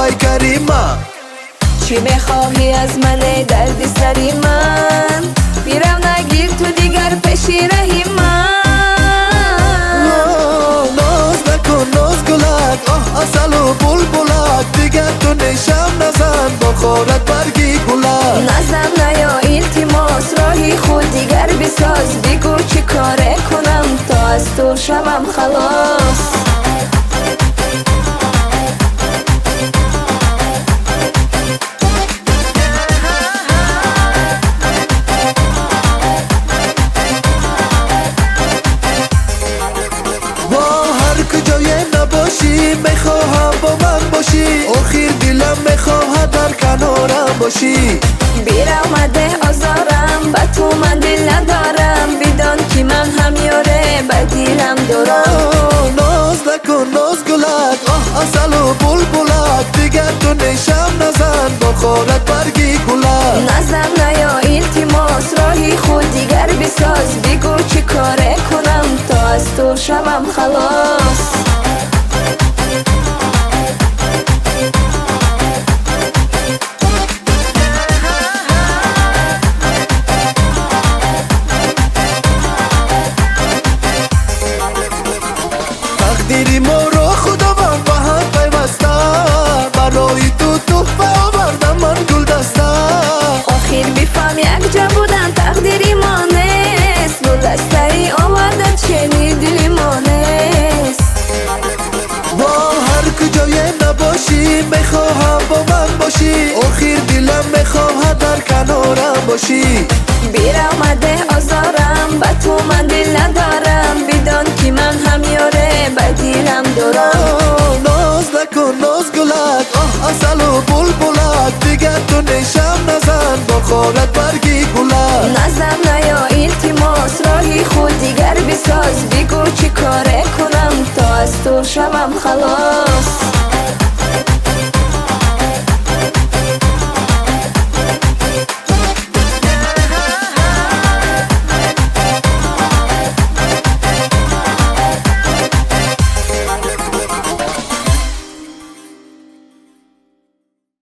ای کریما. چی میخواهی از من ای درد سری من؟ بیرم نگیر تو دیگر پیشی رهی من. ناز نکن ناز گلک، آه اصل و بلبلک، دیگر تو نیشم نزن بخورد برگی گلک. نزن نیا التماس راهی خود دیگر بساز، بگو چی کاره کنم تا از تو شوم خلاص. میخواهم با من باشی، آخر دلم میخواهد در کنارم باشی. بیر آمده آزارم با تو من دل ندارم، بدان که من هم یاره با دلم دارم. ناز نکن ناز گلک، آه اصل و بلبلک، دیگر تو نیشم نزن بخورد برگی گلک. نزن نیا التماس راهی خود دیگر بساز، بگو چی کاره کنم تا از تو شوم خلاص. تقدیری ما را خداوند با هم پیوسته، برای تو تحفه آوردم من گل دسته. آخر بفهم یک جا بودن تقدیری ما نیست، گل دسته ای آوردن چنی دلی ما نیست. با هر کجای نباشی میخواهم با من باشی، آخر دلم میخواهد در کنارم باشی. بیر آمده آزارم با تو من دل ندارم، بدان که من هم یاره با دلم دارم. ناز نکن ناز گلک، آه اصل و بلبلک، دیگر تو نیشم نزن بخورد برگی گلک. نزن نیا التماس راهی خود دیگر بساز، بگو چی کاره کنم تا از تو شوم خلاص.